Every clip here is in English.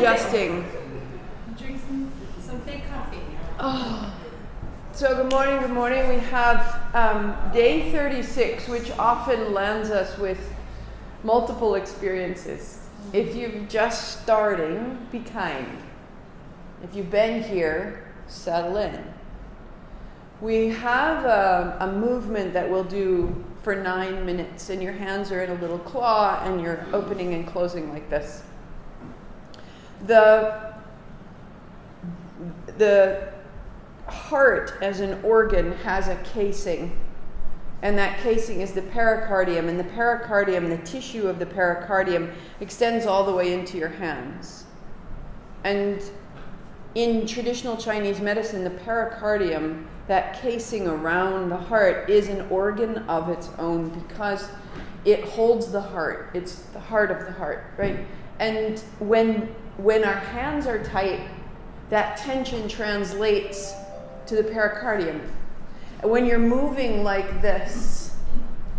adjusting. Drink some fake coffee. Oh. So good morning. We have day 36, which often lands us with multiple experiences. If you're just starting, be kind. If you've been here, settle in. We have a movement that we'll do for 9 minutes, and your hands are in a little claw, and you're opening and closing like this. The heart as an organ has a casing, and that casing is the pericardium, and the pericardium, the tissue of the pericardium, extends all the way into your hands. And in traditional Chinese medicine, the pericardium, that casing around the heart, is an organ of its own because it holds the heart. It's the heart of the heart, right? And when our hands are tight, that tension translates to the pericardium. And when you're moving like this,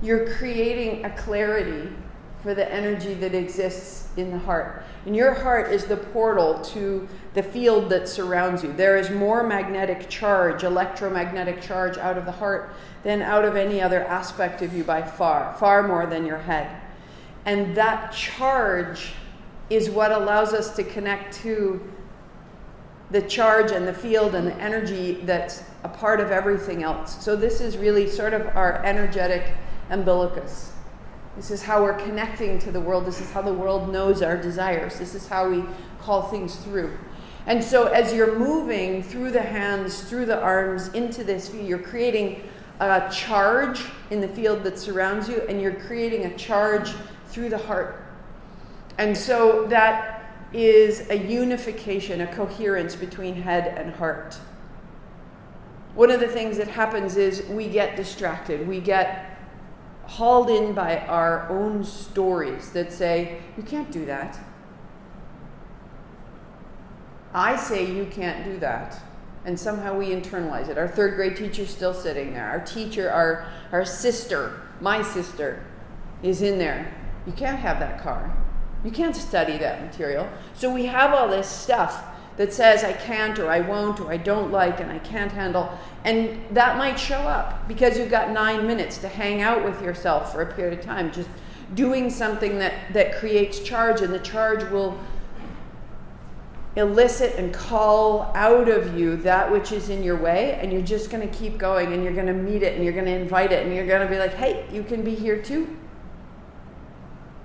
you're creating a clarity for the energy that exists in the heart. And your heart is the portal to the field that surrounds you. There is more magnetic charge, electromagnetic charge out of the heart than out of any other aspect of you by far more than your head. And that charge is what allows us to connect to the charge and the field and the energy that's a part of everything else. So this is really sort of our energetic umbilicus. This is how we're connecting to the world. This is how the world knows our desires. This is how we call things through. And so as you're moving through the hands, through the arms, into this field, you're creating a charge in the field that surrounds you, and you're creating a charge through the heart. And so that is a unification, a coherence between head and heart. One of the things that happens is we get distracted. We get hauled in by our own stories that say, you can't do that. I say you can't do that. And somehow we internalize it. Our third grade teacher's still sitting there. Our teacher, our sister, my sister, is in there. You can't have that car. You can't study that material. So we have all this stuff that says I can't, or I won't, or I don't like, and I can't handle. And that might show up because you've got 9 minutes to hang out with yourself for a period of time, just doing something that creates charge, and the charge will elicit and call out of you that which is in your way, and you're just going to keep going, and you're going to meet it, and you're going to invite it, and you're going to be like, hey, you can be here too.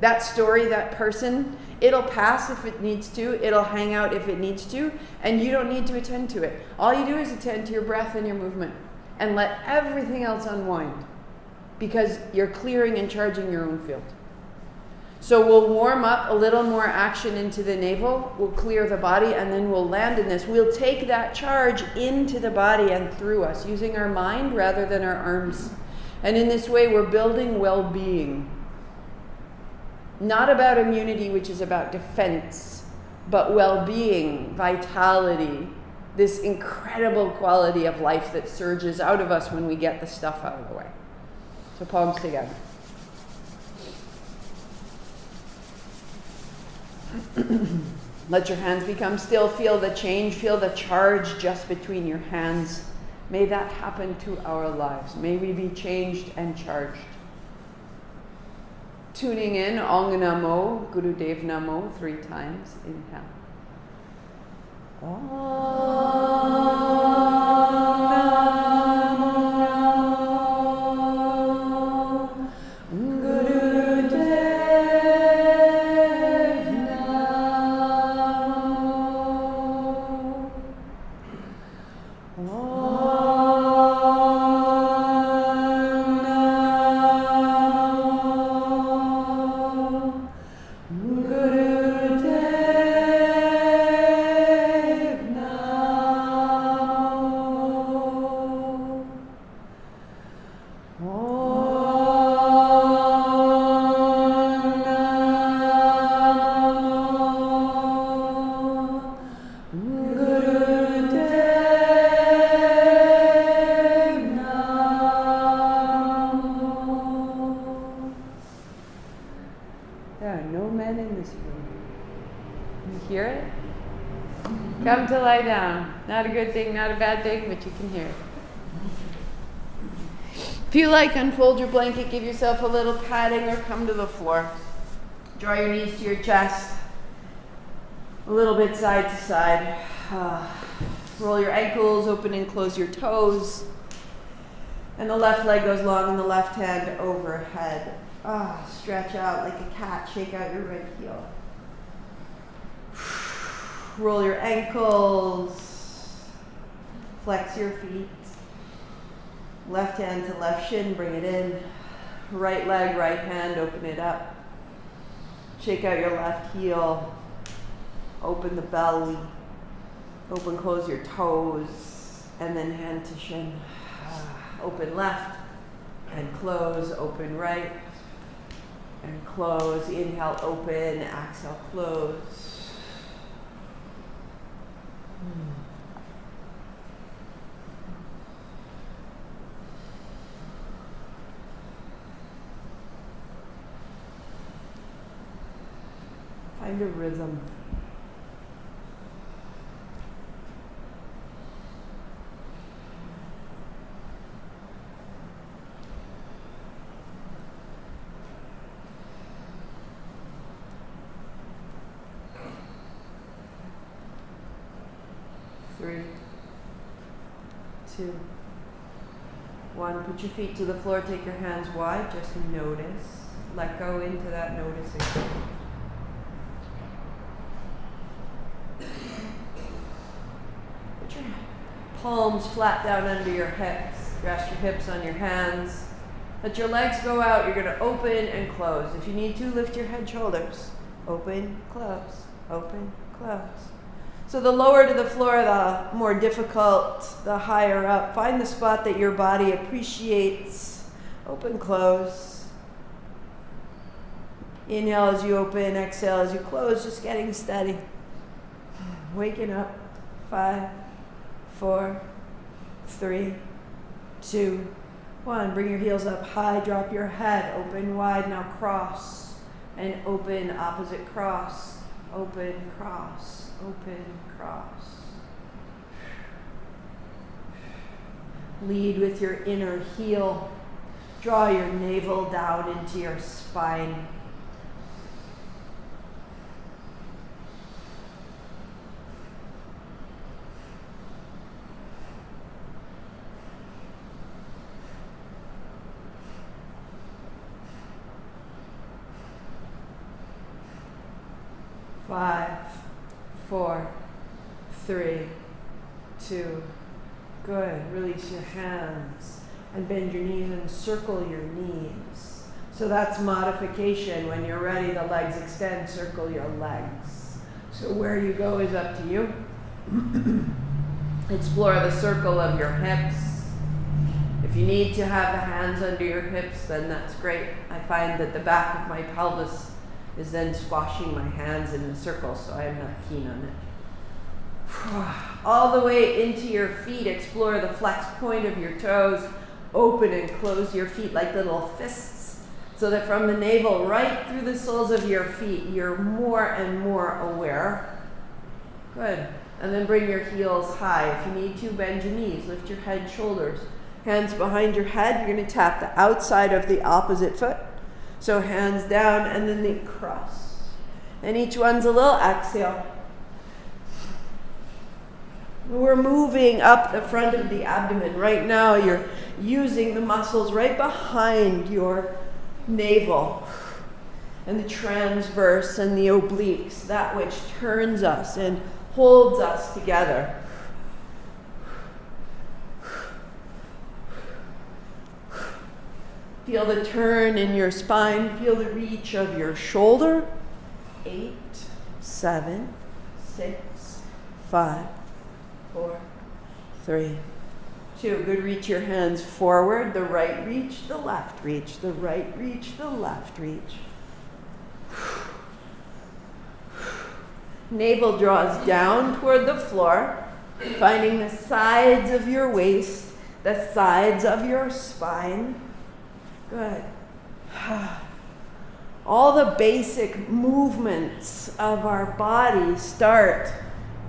That story, that person, it'll pass if it needs to. It'll hang out if it needs to. And you don't need to attend to it. All you do is attend to your breath and your movement. And let everything else unwind. Because you're clearing and charging your own field. So we'll warm up a little more action into the navel. We'll clear the body, and then we'll land in this. We'll take that charge into the body and through us, using our mind rather than our arms. And in this way, we're building well-being. Not about immunity, which is about defense, but well-being, vitality, this incredible quality of life that surges out of us when we get the stuff out of the way. So palms together. Let your hands become still. Feel the change. Feel the charge just between your hands. May that happen to our lives. May we be changed and charged. Tuning in, Ong Namo, Gurudev Namo, 3 times. Inhale. Ong Namo, Gurudev Namo. Come to lie down. Not a good thing, not a bad thing, but you can hear it. If you like, unfold your blanket, give yourself a little padding, or come to the floor. Draw your knees to your chest. A little bit side to side. Roll your ankles, open and close your toes. And the left leg goes long and the left hand overhead. Stretch out like a cat. Shake out your right heel. Roll your ankles. Flex your feet. Left hand to left shin, bring it in. Right leg, right hand, open it up. Shake out your left heel. Open the belly. Open, close your toes. And then hand to shin. Open left and close. Open right and close. Inhale, open. Exhale, close. Find a rhythm. Three, two, one. Put your feet to the floor. Take your hands wide. Just notice. Let go into that noticing. Put your palms flat down under your hips. Rest your hips on your hands. Let your legs go out. You're going to open and close. If you need to, lift your head, shoulders. Open, close. Open, close. So the lower to the floor, the more difficult, the higher up. Find the spot that your body appreciates. Open, close. Inhale as you open, exhale as you close, just getting steady. Waking up. 5, 4, 3, 2, 1. Bring your heels up high, drop your head, open wide, now cross. And open, opposite cross. Open, cross, open, cross. Lead with your inner heel. Draw your navel down into your spine. Five, 4, 3, 2. Good. Release your hands and bend your knees and circle your knees. So that's modification. When you're ready, the legs extend, circle your legs. So where you go is up to you. Explore the circle of your hips. If you need to have the hands under your hips, then that's great. I find that the back of my pelvis is then squashing my hands in a circle, so I'm not keen on it. All the way into your feet. Explore the flex point of your toes. Open and close your feet like little fists, so that from the navel right through the soles of your feet, you're more and more aware. Good. And then bring your heels high. If you need to, bend your knees. Lift your head, shoulders. Hands behind your head. You're going to tap the outside of the opposite foot. So hands down and then the cross. And each one's a little exhale. We're moving up the front of the abdomen. Right now you're using the muscles right behind your navel and the transverse and the obliques, that which turns us and holds us together. Feel the turn in your spine. Feel the reach of your shoulder. 8, 7, 6, 5, 4, 3, 2. Good. Reach your hands forward. The right reach, the left reach. The right reach, the left reach. Navel draws down toward the floor, finding the sides of your waist, the sides of your spine. Good. All the basic movements of our body start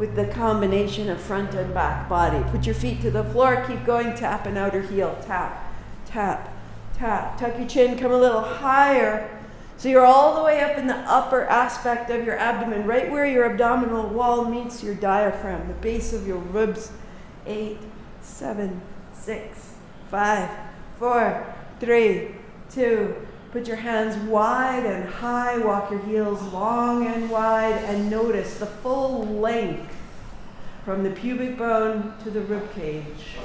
with the combination of front and back body. Put your feet to the floor, keep going, tap an outer heel, tap, tap, tap. Tuck your chin, come a little higher. So you're all the way up in the upper aspect of your abdomen, right where your abdominal wall meets your diaphragm, the base of your ribs. 8, 7, 6, 5, 4, 3, 2. Put your hands wide and high, walk your heels long and wide, and notice the full length from the pubic bone to the rib cage.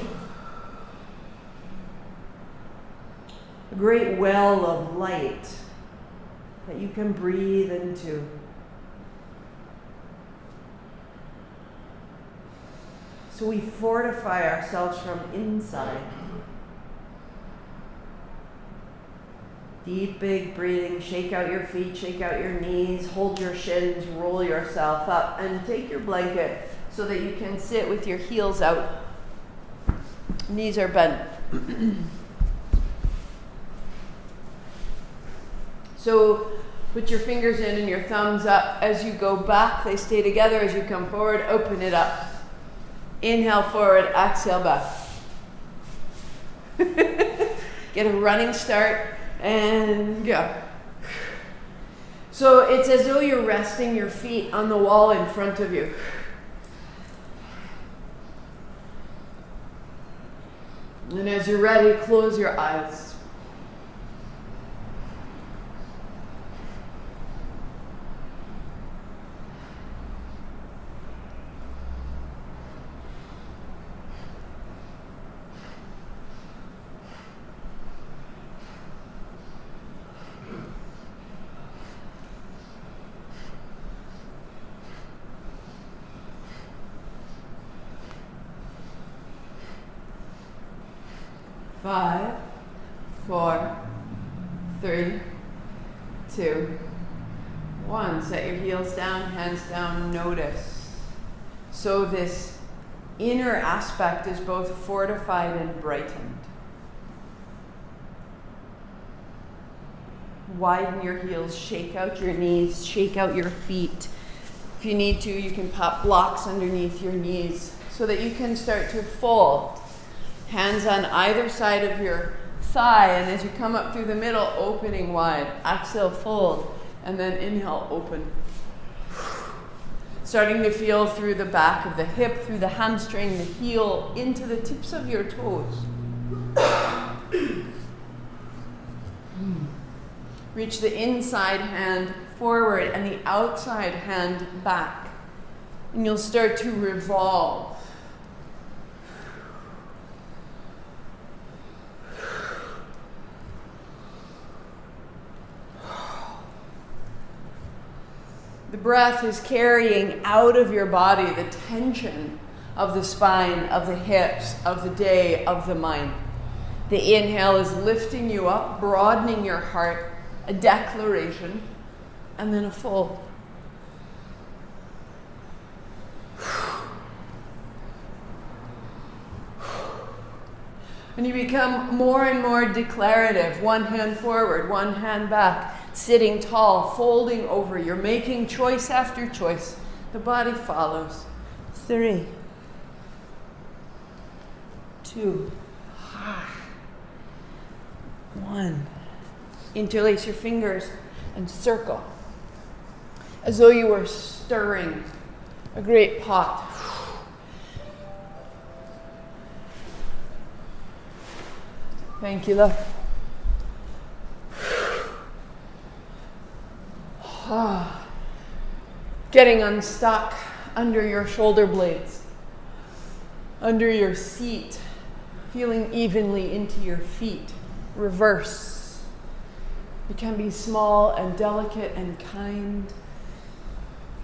A great well of light that you can breathe into. So we fortify ourselves from inside. Deep, big breathing. Shake out your feet, shake out your knees, hold your shins, roll yourself up, and take your blanket so that you can sit with your heels out. Knees are bent. So put your fingers in and your thumbs up. As you go back, they stay together. As you come forward, open it up. Inhale forward, exhale back. Get a running start. And go. So it's as though you're resting your feet on the wall in front of you. And as you're ready, close your eyes. Five, 4, 3, 2, 1. Set your heels down, hands down, notice. So this inner aspect is both fortified and brightened. Widen your heels, shake out your knees, shake out your feet. If you need to, you can pop blocks underneath your knees so that you can start to fold. Hands on either side of your thigh, and as you come up through the middle, opening wide. Exhale, fold, and then inhale, open. Starting to feel through the back of the hip, through the hamstring, the heel, into the tips of your toes. Reach the inside hand forward and the outside hand back. And you'll start to revolve. The breath is carrying out of your body the tension of the spine, of the hips, of the day, of the mind. The inhale is lifting you up, broadening your heart, a declaration, and then a fold. And you become more and more declarative. One hand forward, one hand back. Sitting tall, folding over. You're making choice after choice. The body follows. 3, 2, 1. Interlace your fingers and circle. As though you were stirring a great pot. Thank you, love. Getting unstuck under your shoulder blades, under your seat, feeling evenly into your feet. Reverse. It can be small and delicate and kind.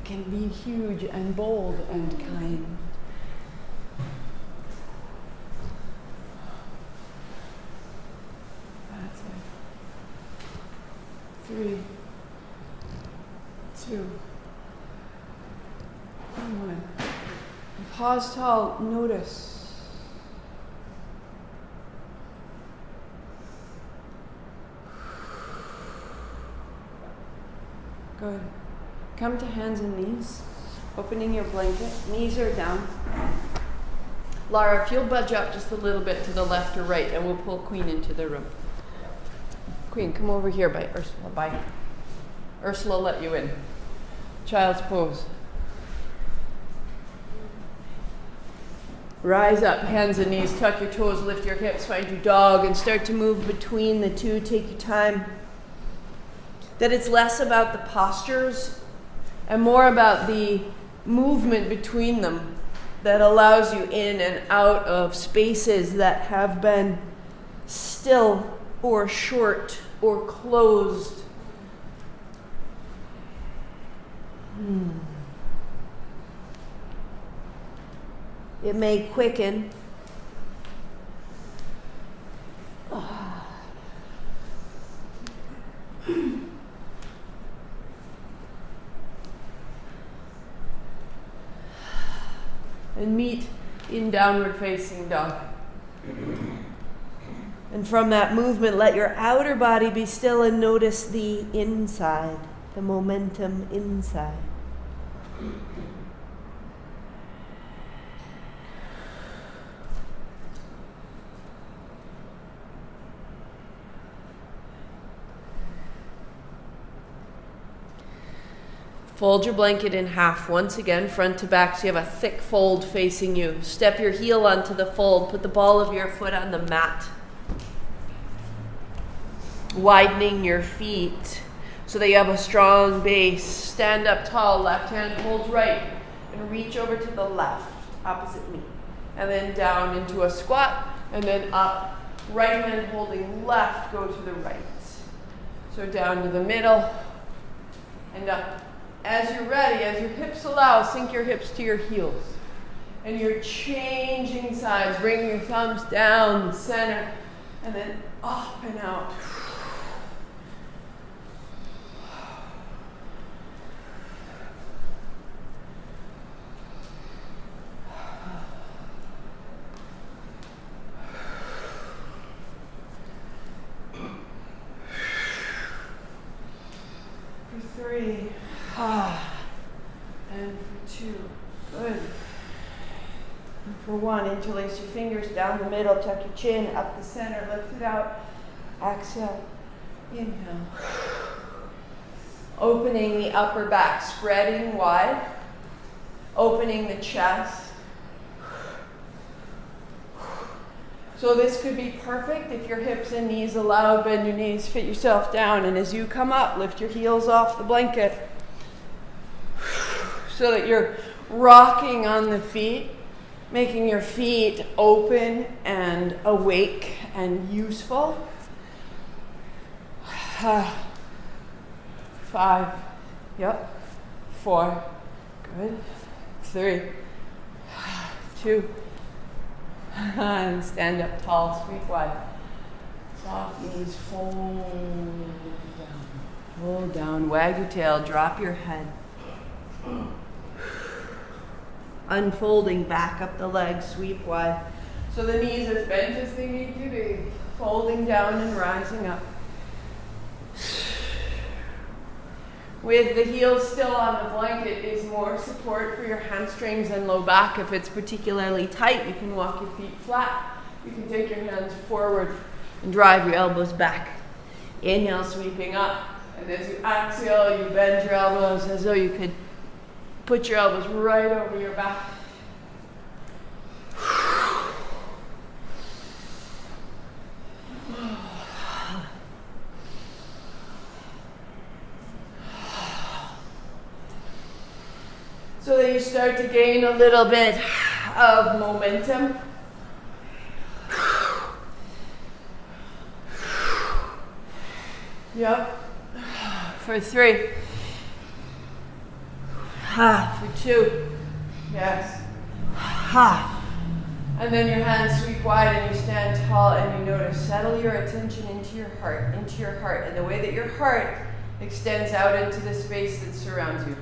It can be huge and bold and kind. That's it. 3, 2, 1. And pause tall, notice. Good. Come to hands and knees. Opening your blanket, knees are down. Lara, if you'll budge up just a little bit to the left or right, and we'll pull Queen into the room. Queen, come over here by Ursula. Bye. Ursula let you in. Child's pose. Rise up, hands and knees, tuck your toes, lift your hips, find your dog, and start to move between the two. Take your time. That it's less about the postures and more about the movement between them that allows you in and out of spaces that have been still or short or closed. It may quicken. And meet in downward facing dog. And from that movement, let your outer body be still and notice the inside, the momentum inside. Fold your blanket in half once again, front to back, so you have a thick fold facing you. Step your heel onto the fold. Put the ball of your foot on the mat. Widening your feet so that you have a strong base. Stand up tall, left hand holds right, and reach over to the left, opposite knee. And then down into a squat, and then up. Right hand holding left, go to the right. So down to the middle, and up. As you're ready, as your hips allow, sink your hips to your heels. And you're changing sides, bringing your thumbs down the center, and then up and out. For 3. And for 2, good. And for 1, interlace your fingers down the middle, tuck your chin, up the center, lift it out. Exhale, inhale. Opening the upper back, spreading wide. Opening the chest. So this could be perfect if your hips and knees allow. Bend your knees, fit yourself down, and as you come up, lift your heels off the blanket so that you're rocking on the feet, making your feet open and awake and useful. 5, yep, 4, good, 3, 2, and stand up tall, sweep wide. Soft knees, fold down, wag your tail, drop your head. Unfolding back up the legs, sweep wide. So the knees as bent as they need to be, folding down and rising up. With the heels still on the blanket is more support for your hamstrings and low back. If it's particularly tight, you can walk your feet flat. You can take your hands forward and drive your elbows back. Inhale, sweeping up. And as you exhale, you bend your elbows as though you could put your elbows right over your back. So that you start to gain a little bit of momentum. Yep. For 3. For 2. Yes. And then your hands sweep wide and you stand tall and you notice, settle your attention into your heart, and the way that your heart extends out into the space that surrounds you.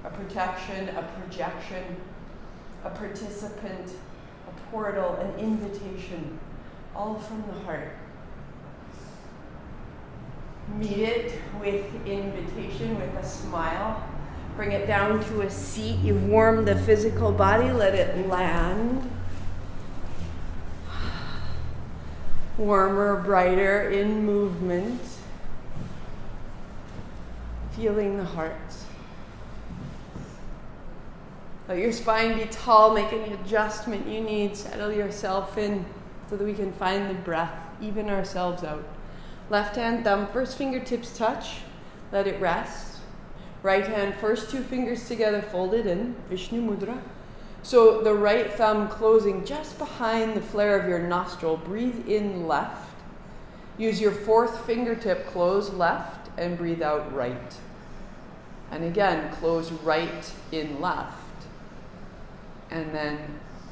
A protection, a projection, a participant, a portal, an invitation, all from the heart. Meet it with invitation, with a smile. Bring it down to a seat. You've warmed the physical body. Let it land. Warmer, brighter, in movement. Feeling the heart. Let your spine be tall. Make any adjustment you need. Settle yourself in so that we can find the breath. Even ourselves out. Left hand, thumb, first fingertips touch. Let it rest. Right hand, first two fingers together, folded in. Vishnu Mudra. So the right thumb closing just behind the flare of your nostril. Breathe in left. Use your fourth fingertip, close left, and breathe out right. And again, close right in left. And then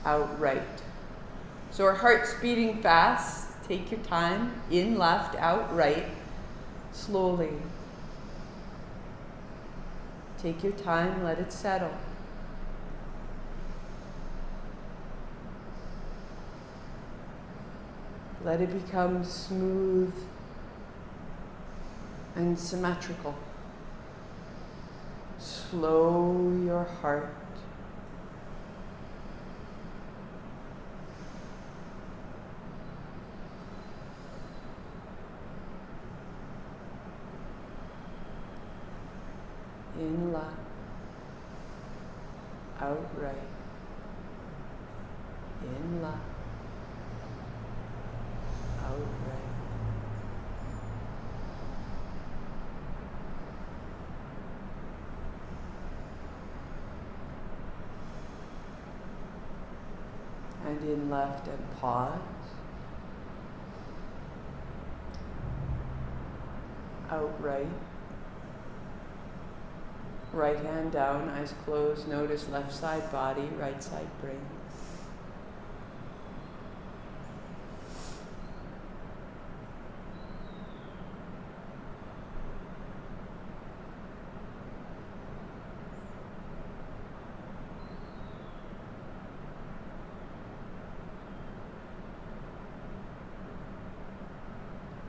out right. So our heart's beating fast. Take your time. In left, out right. Slowly. Take your time. Let it settle. Let it become smooth and symmetrical. Slow your heart. In left, out right. In left, out right. And in left and pause. Out right. Right hand down, eyes closed. Notice left side body, right side brain.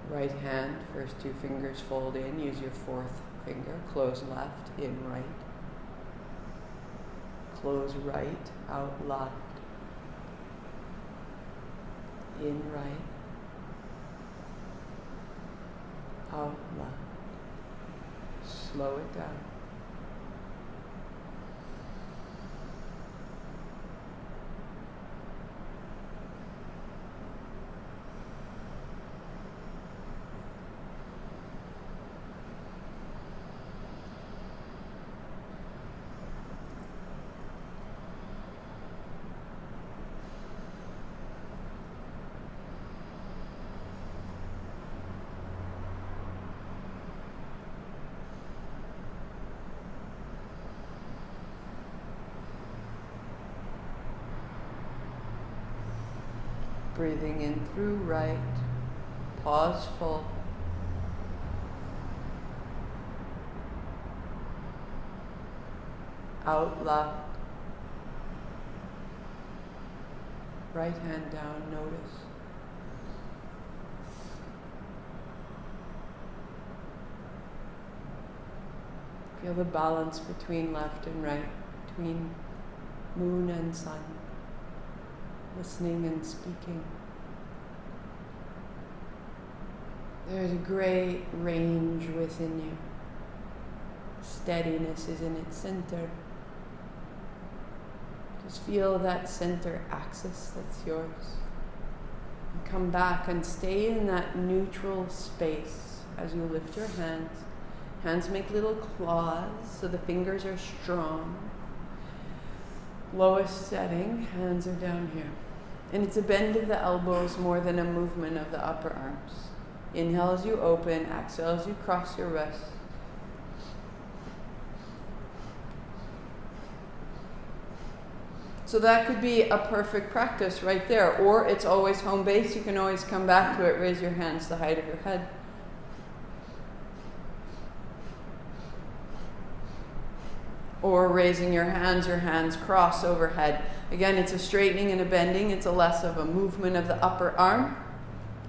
Right hand, first two fingers fold in. Use your fourth finger. Close left, in right. Close right, out left. In right. Out left. Slow it down. Breathing in through right, pause full. Out left. Right hand down, notice. Feel the balance between left and right, between moon and sun. Listening and speaking. There's a great range within you. Steadiness is in its center. Just feel that center axis that's yours. And come back and stay in that neutral space as you lift your hands. Hands make little claws so the fingers are strong. Lowest setting, hands are down here. And it's a bend of the elbows more than a movement of the upper arms. Inhale as you open, exhale as you cross your wrists. So that could be a perfect practice right there. Or it's always home base. You can always come back to it. Raise your hands the height of your head. Or raising your hands cross overhead. Again, it's a straightening and a bending. It's a less of a movement of the upper arm,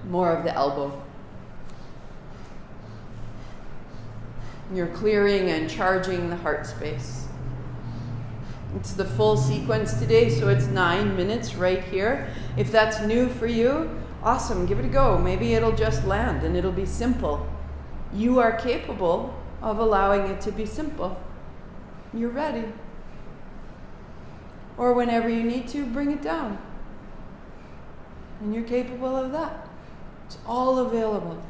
more of the elbow. You're clearing and charging the heart space. It's the full sequence today, so it's 9 minutes right here. If that's new for you, awesome, give it a go. Maybe it'll just land and it'll be simple. You are capable of allowing it to be simple. You're ready. Or whenever you need to, bring it down. And you're capable of that. It's all available.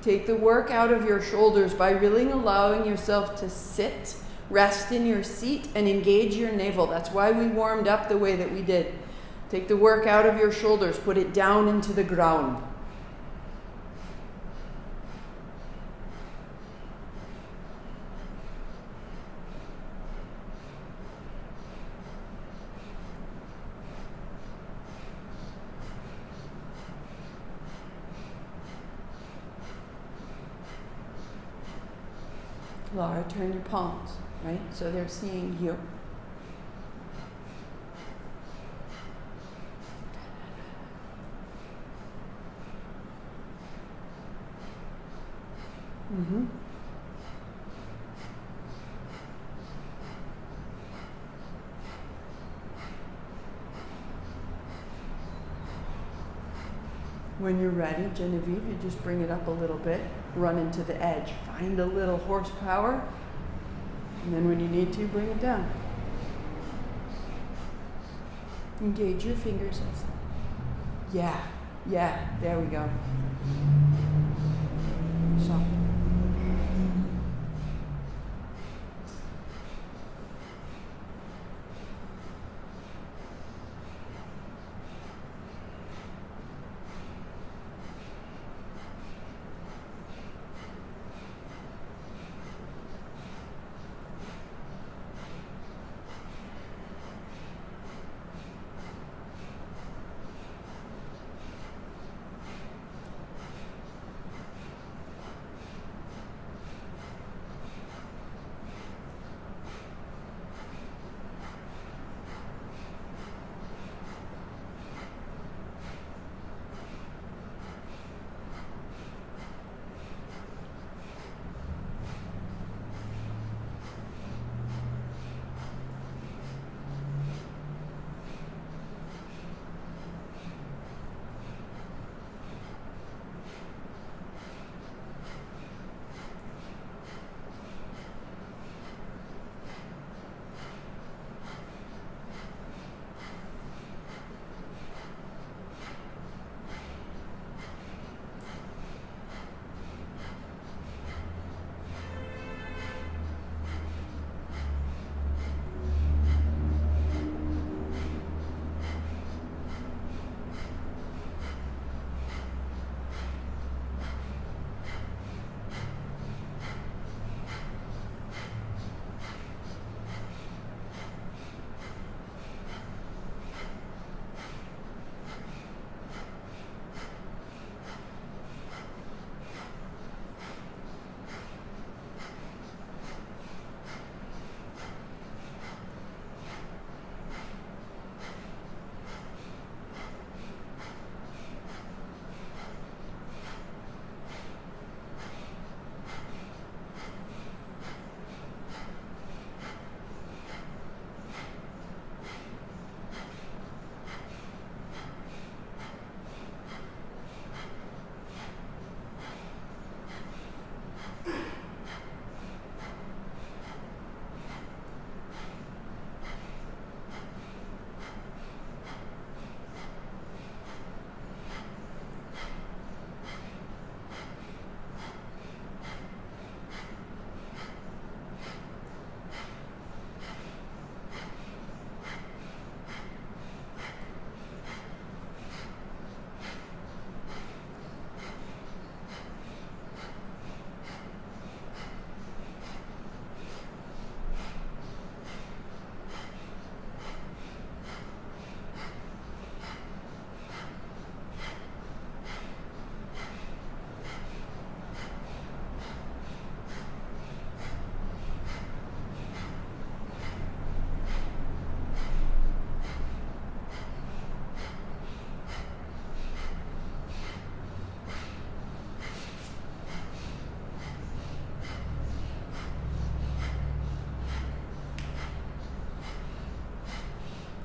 Take the work out of your shoulders by really allowing yourself to sit, rest in your seat, and engage your navel. That's why we warmed up the way that we did. Take the work out of your shoulders, put it down into the ground. Laura, turn your palms, right? So they're seeing you. Mm-hmm. When you're ready, Genevieve, you just bring it up a little bit, run into the edge, find a little horsepower, and then when you need to, bring it down. Engage your fingers. Yeah, there we go. Soft.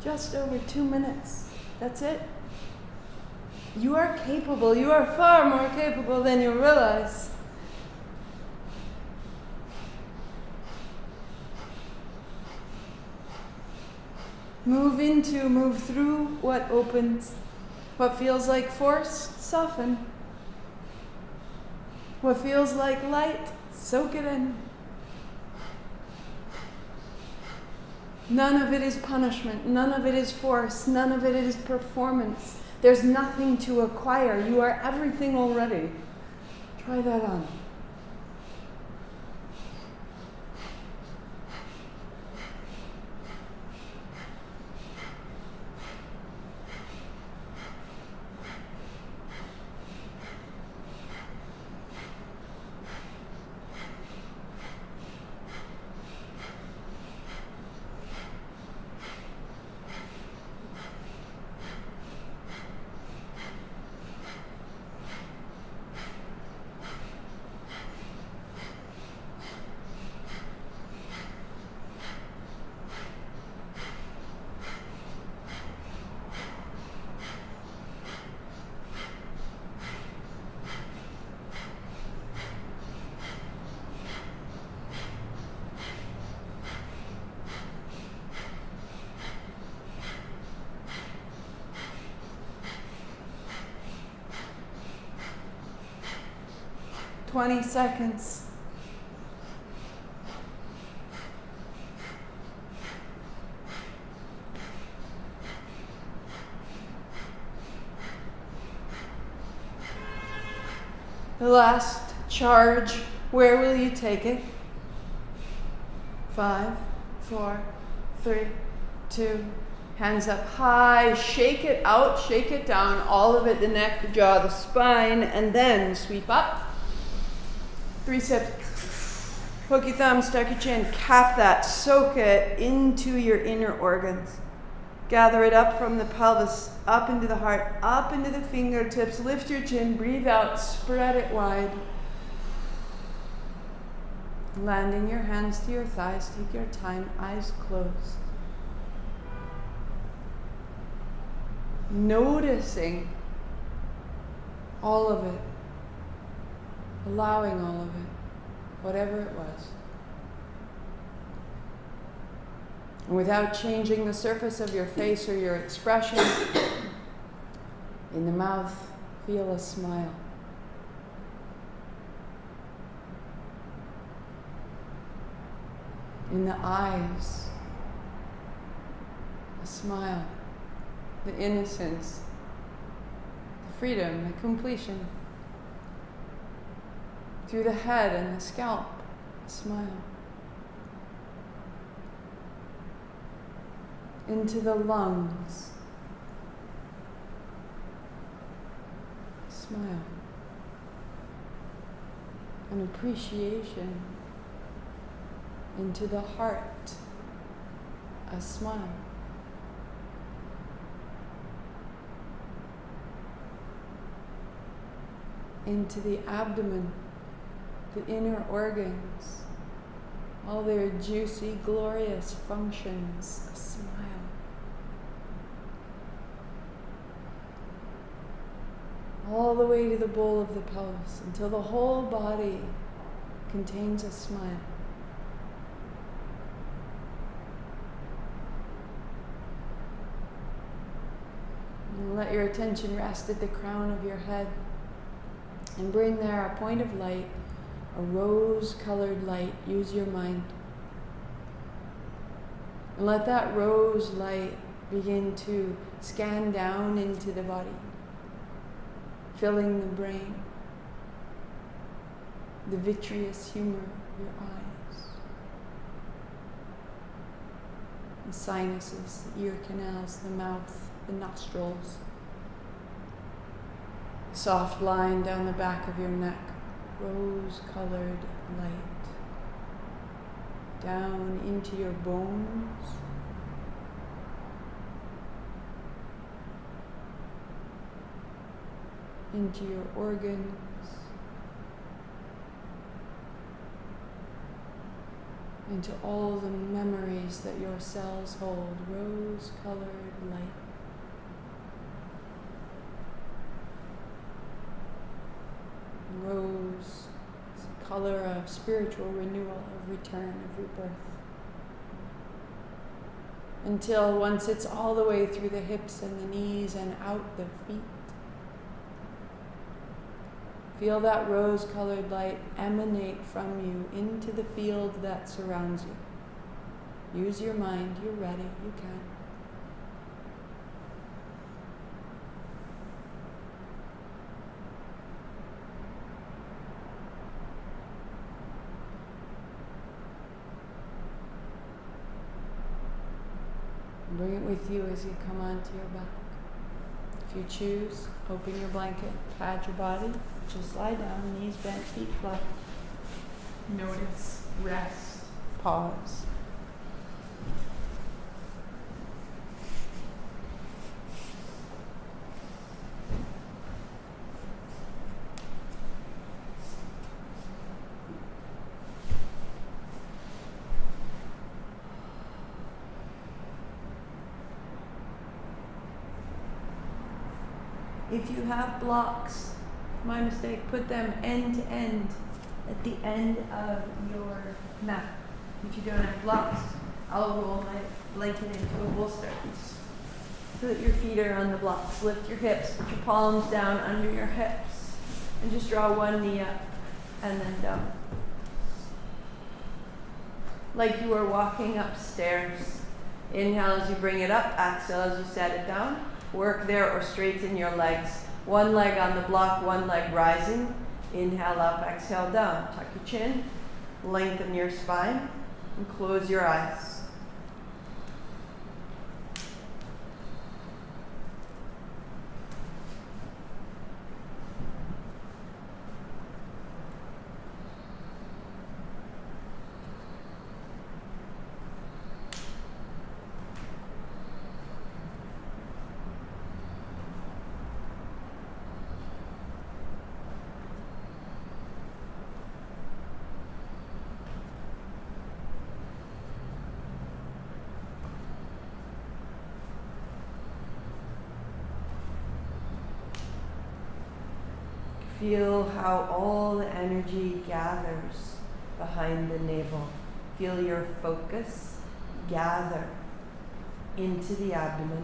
just over 2 minutes. That's it. You are capable. You are far more capable than you realize. Move through what opens. What feels like force, soften. What feels like light, soak it in. None of it is punishment. None of it is force. None of it is performance. There's nothing to acquire. You are everything already. Try that on. "20 seconds. The last charge, where will you take it? 5, 4, 3, 2, hands up high, shake it out, shake it down, all of it, the neck, the jaw, the spine, and then sweep up. 3 steps. Hook your thumb, stuck your chin, cap that, soak it into your inner organs. Gather it up from the pelvis, up into the heart, up into the fingertips. Lift your chin, breathe out, spread it wide. Landing your hands to your thighs, take your time, eyes closed. Noticing all of it, allowing all of it, whatever it was. And without changing the surface of your face or your expression, in the mouth, feel a smile. In the eyes, a smile, the innocence, the freedom, the completion. Through the head and the scalp, a smile. Into the lungs, a smile. An appreciation. Into the heart, a smile. Into the abdomen, the inner organs, all their juicy, glorious functions, a smile. All the way to the bowl of the pelvis, until the whole body contains a smile. And let your attention rest at the crown of your head. And bring there a point of light, a rose-colored light. Use your mind. And let that rose light begin to scan down into the body, filling the brain, the vitreous humor of your eyes, the sinuses, the ear canals, the mouth, the nostrils, soft line down the back of your neck, rose-colored light, down into your bones, into your organs, into all the memories that your cells hold, rose-colored light. Rose is the color of spiritual renewal, of return, of rebirth. Until once it's all the way through the hips and the knees and out the feet. Feel that rose-colored light emanate from you into the field that surrounds you. Use your mind. You're ready. You can. Bring it with you as you come onto your back. If you choose, open your blanket, pad your body, just lie down, knees bent, feet flat. Notice, rest, pause. If you have blocks, my mistake, put them end to end at the end of your mat. If you don't have blocks, I'll roll my blanket into a bolster so that your feet are on the blocks. Lift your hips, put your palms down under your hips, and just draw one knee up and then down. Like you are walking upstairs. Inhale as you bring it up, exhale as you set it down. Work there or straighten your legs. One leg on the block, one leg rising. Inhale up, exhale down. Tuck your chin, lengthen your spine, and close your eyes. Feel how all the energy gathers behind the navel. Feel your focus gather into the abdomen.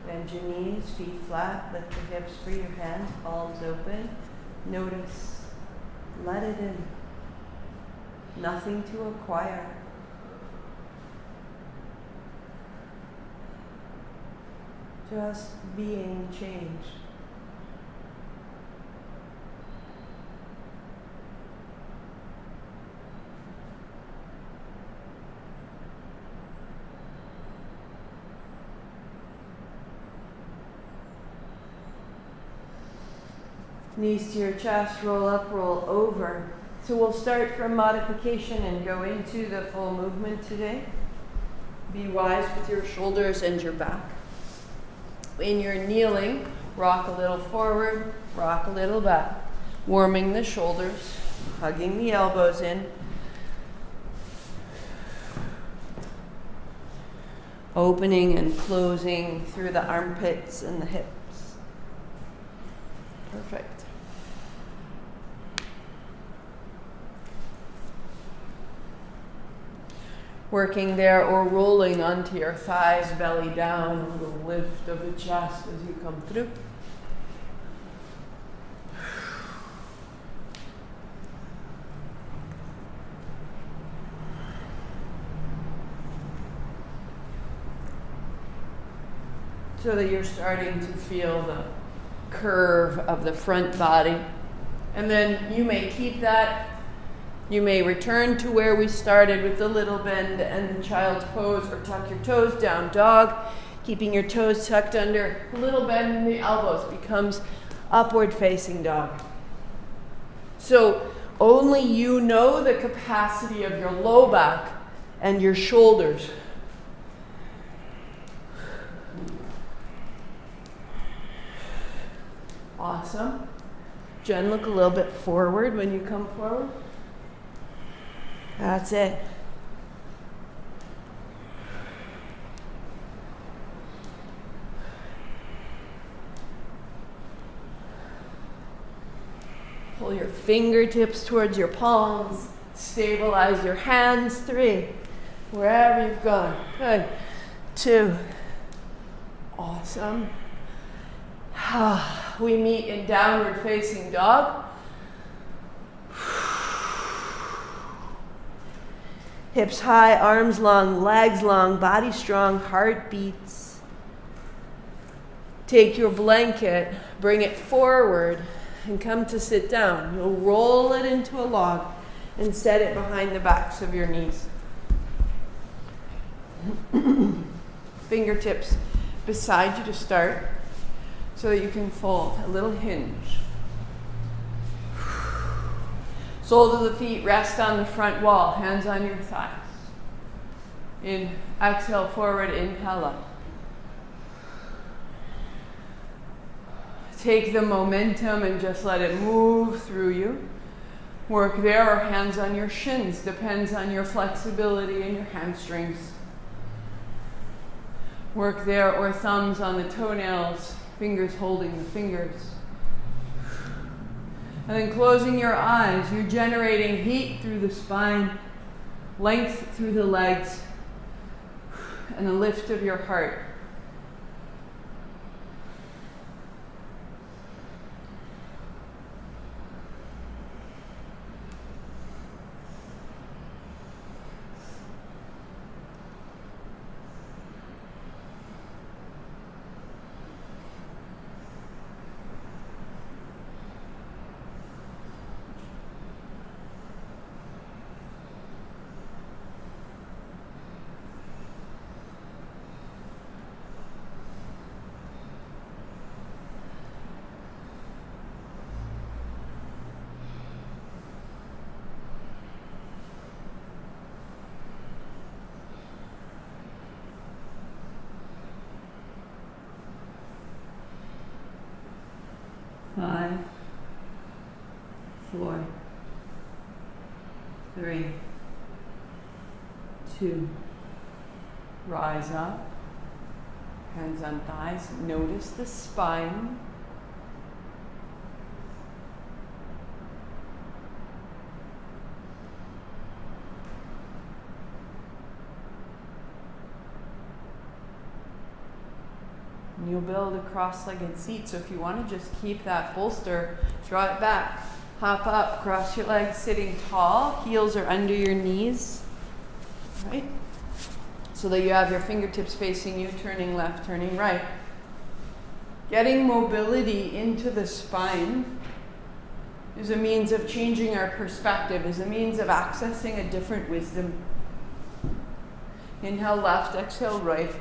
Bend your knees, feet flat, lift your hips, free your hands, palms open. Notice, let it in. Nothing to acquire. Just being changed. Knees to your chest, roll up, roll over. So we'll start from modification and go into the full movement today. Be wise with your shoulders and your back. When you're kneeling, rock a little forward, rock a little back. Warming the shoulders, hugging the elbows in. Opening and closing through the armpits and the hips. Perfect. Working there or rolling onto your thighs, belly down, a little lift of the chest as you come through. So that you're starting to feel the curve of the front body. And then you may keep that You may return to where we started with the little bend and the child's pose, or tuck your toes, down dog, keeping your toes tucked under. A little bend in the elbows becomes upward facing dog. So only you know the capacity of your low back and your shoulders. Awesome. Jen, look a little bit forward when you come forward. That's it. Pull your fingertips towards your palms. Stabilize your hands. 3. Wherever you've gone. Good. 2. Awesome. We meet in downward facing dog. Hips high, arms long, legs long, body strong, heart beats. Take your blanket, bring it forward, and come to sit down. You'll roll it into a log and set it behind the backs of your knees. Fingertips beside you to start, so that you can fold, a little hinge. Soles of the feet rest on the front wall, hands on your thighs. Exhale forward, inhale up. Take the momentum and just let it move through you. Work there or hands on your shins, depends on your flexibility and your hamstrings. Work there or thumbs on the toenails, fingers holding the fingers. And then closing your eyes, you're generating heat through the spine, length through the legs, and a lift of your heart. Five, 4, 3, 2. Rise up. Hands on thighs. Notice the spine. And you'll build a cross-legged seat. So if you want to just keep that bolster, draw it back. Hop up, cross your legs, sitting tall. Heels are under your knees. Right? So that you have your fingertips facing you, turning left, turning right. Getting mobility into the spine is a means of changing our perspective, is a means of accessing a different wisdom. Inhale left, exhale right.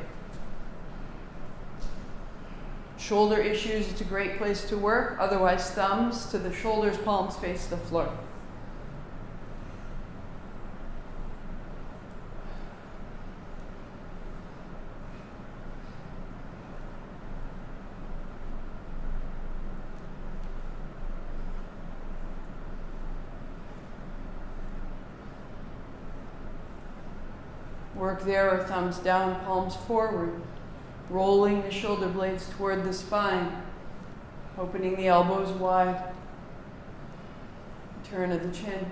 Shoulder issues, it's a great place to work. Otherwise, thumbs to the shoulders, palms face the floor. Work there or thumbs down, palms forward. Rolling the shoulder blades toward the spine. Opening the elbows wide. Turn of the chin.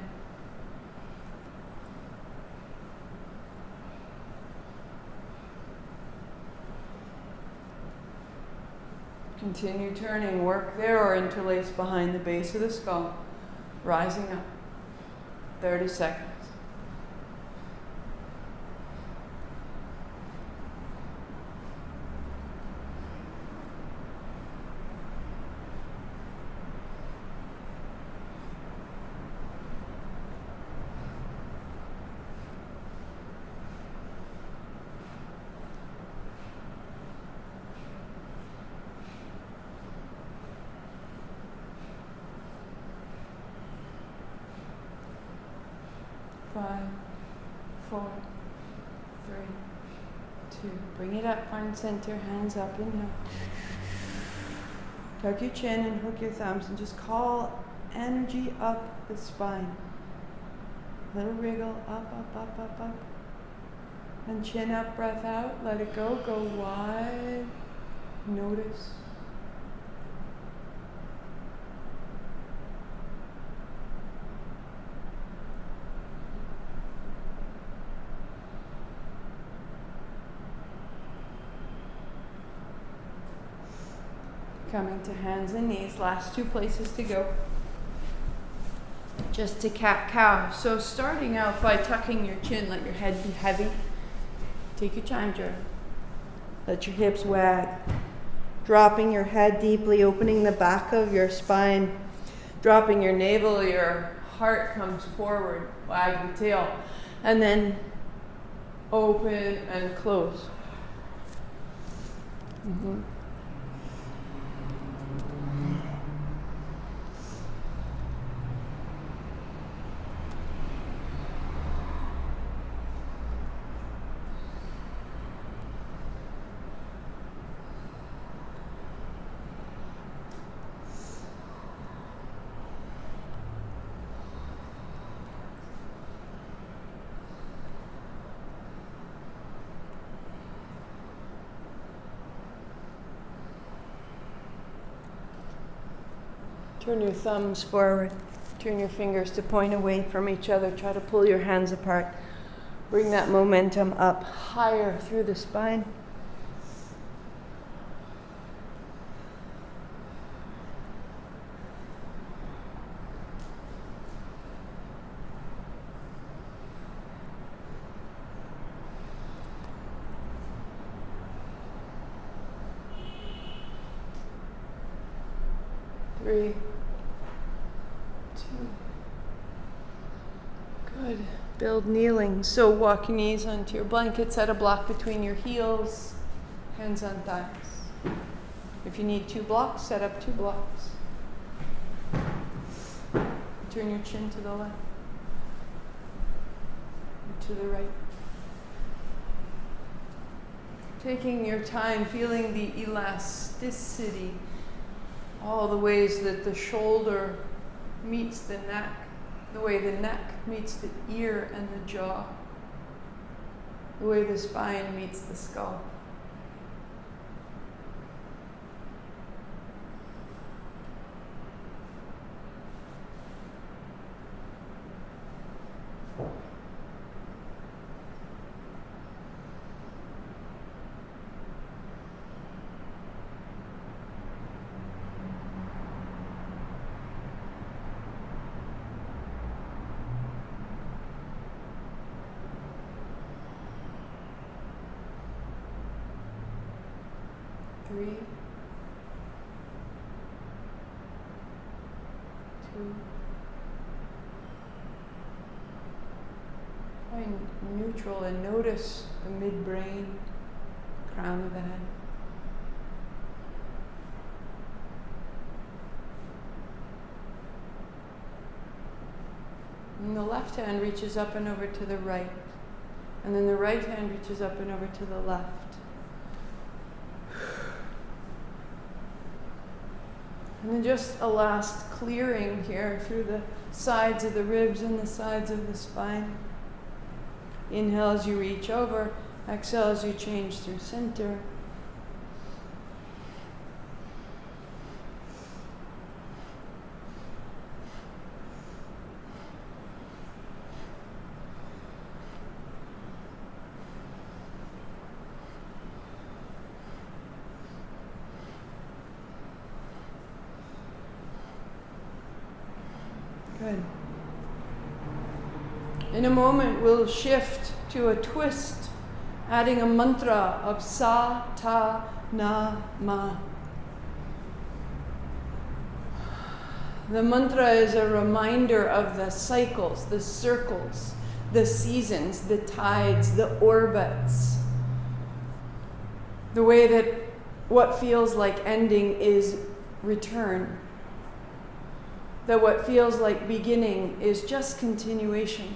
Continue turning. Work there or interlace behind the base of the skull. Rising up. 30 seconds. 4, 3, 2. Bring it up, find center, hands up, inhale. Tuck your chin and hook your thumbs and just call energy up the spine. Little wriggle, up, up, up, up, up. And chin up, breath out, let it go wide. Notice. Coming to hands and knees, last 2 places to go. Just to cat-cow. So starting out by tucking your chin, let your head be heavy. Take your time, Joe. Let your hips wag. Dropping your head deeply, opening the back of your spine. Dropping your navel, your heart comes forward, wag the tail. And then open and close. Mm-hmm. Turn your thumbs forward. Turn your fingers to point away from each other. Try to pull your hands apart. Bring that momentum up higher through the spine. Three. 2. Good. Build kneeling. So walk your knees onto your blanket, set a block between your heels, hands on thighs. If you need 2 blocks, set up 2 blocks. Turn your chin to the left, and to the right. Taking your time, feeling the elasticity, all the ways that the shoulder meets the neck, the way the neck meets the ear and the jaw, the way the spine meets the skull. Three, 2. Find neutral and notice the midbrain, crown of the head. And the left hand reaches up and over to the right. And then the right hand reaches up and over to the left. And then just a last clearing here through the sides of the ribs and the sides of the spine. Inhale as you reach over. Exhale as you change through center. Good. In a moment, we'll shift to a twist, adding a mantra of Sa, Ta, Na, Ma. The mantra is a reminder of the cycles, the circles, the seasons, the tides, the orbits. The way that what feels like ending is return. That what feels like beginning is just continuation.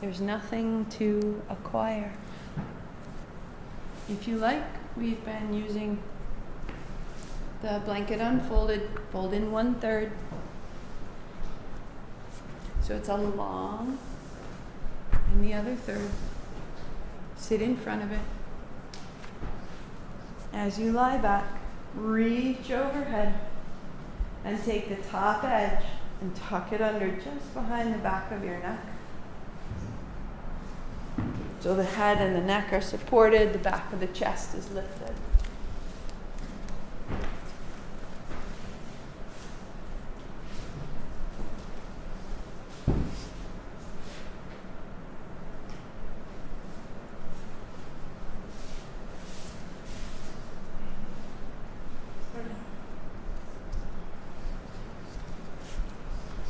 There's nothing to acquire. If you like, we've been using the blanket unfolded, fold in 1/3. So it's a long, and the other third. Sit in front of it. As you lie back, reach overhead and take the top edge and tuck it under just behind the back of your neck. So the head and the neck are supported, the back of the chest is lifted.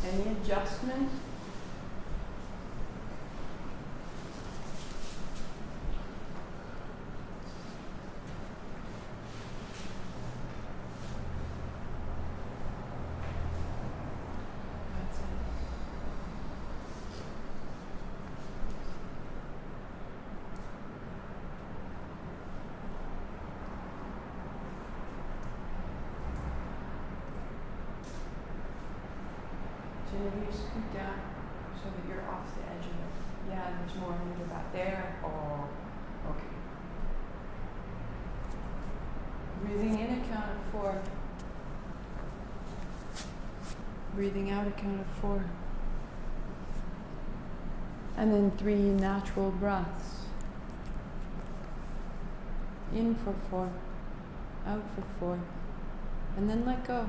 Any adjustment? That's it. Genevieve, scoot down so that you're off the edge of it. Yeah, and there's more under back there. Oh, okay. Breathing in, a count of 4. Breathing out, a count of 4. And then 3 natural breaths. In for 4, out for 4, and then let go.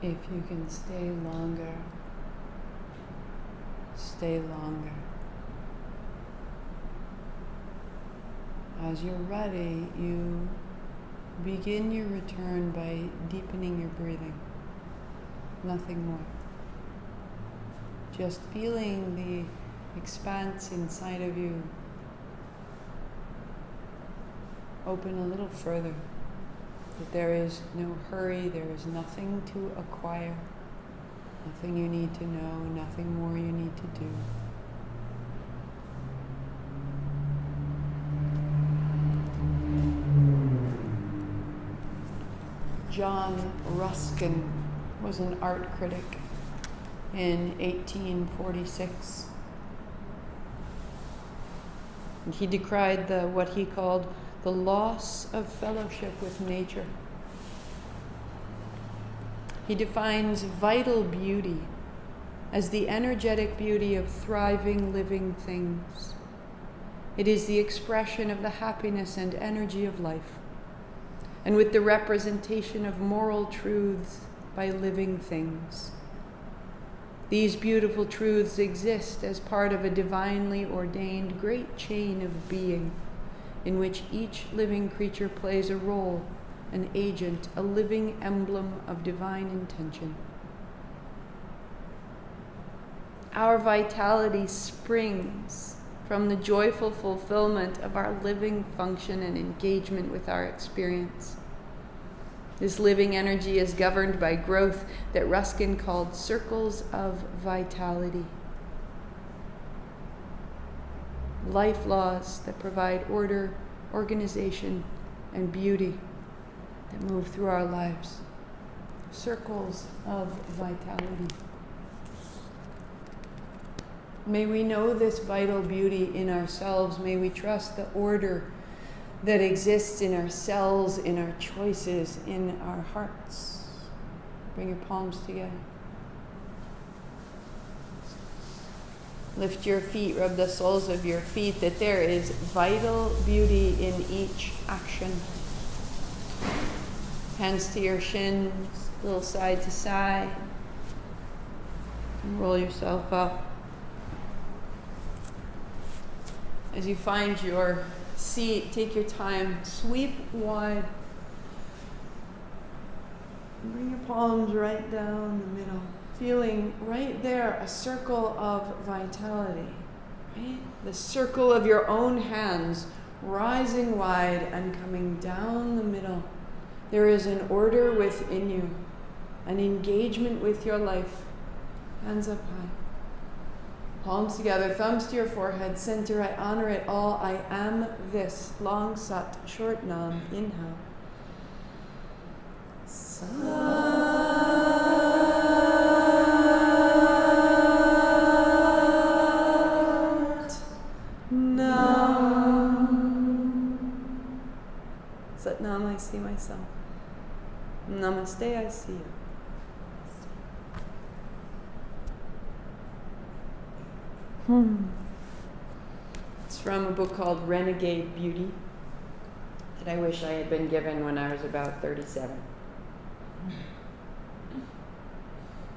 If you can stay longer, stay longer. As you're ready, you begin your return by deepening your breathing. Nothing more. Just feeling the expanse inside of you open a little further. That there is no hurry, there is nothing to acquire, nothing you need to know, nothing more you need to do. John Ruskin was an art critic in 1846. And he decried what he called the loss of fellowship with nature. He defines vital beauty as the energetic beauty of thriving, living things. It is the expression of the happiness and energy of life, and with the representation of moral truths by living things. These beautiful truths exist as part of a divinely ordained great chain of being, in which each living creature plays a role, an agent, a living emblem of divine intention. Our vitality springs from the joyful fulfillment of our living function and engagement with our experience. This living energy is governed by growth that Ruskin called circles of vitality. Life laws that provide order, organization, and beauty that move through our lives. Circles of vitality. May we know this vital beauty in ourselves. May we trust the order that exists in our cells, in our choices, in our hearts. Bring your palms together. Lift your feet, rub the soles of your feet, that there is vital beauty in each action. Hands to your shins, a little side to side. And roll yourself up. As you find your seat, take your time, sweep wide. And bring your palms right down the middle. Feeling right there a circle of vitality, right? The circle of your own hands rising wide and coming down the middle. There is an order within you, an engagement with your life. Hands up high. Palms together, thumbs to your forehead, center. I honor it all. I am this. Long sat, short nam. Inhale. Sat nam, I see myself. Namaste, I see you. It's from a book called Renegade Beauty that I wish I had been given when I was about 37.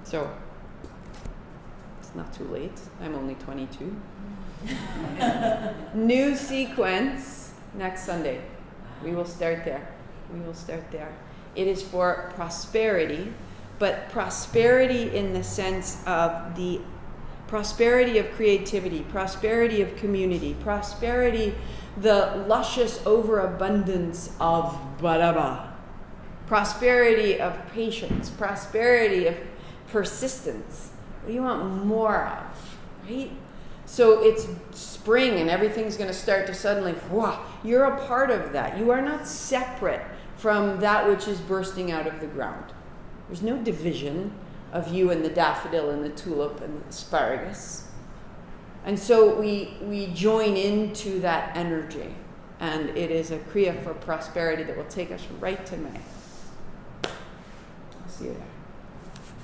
So, it's not too late. I'm only 22. New sequence next Sunday. We will start there. It is for prosperity, but prosperity in the sense of the prosperity of creativity, prosperity of community, prosperity, the luscious overabundance of baraba, prosperity of patience, prosperity of persistence. What do you want more of, right? So it's spring and everything's going to start to suddenly, wow, you're a part of that. You are not separate from that which is bursting out of the ground. There's no division of you and the daffodil and the tulip and the asparagus. And so we join into that energy, and it is a kriya for prosperity that will take us right to May. I'll see you there.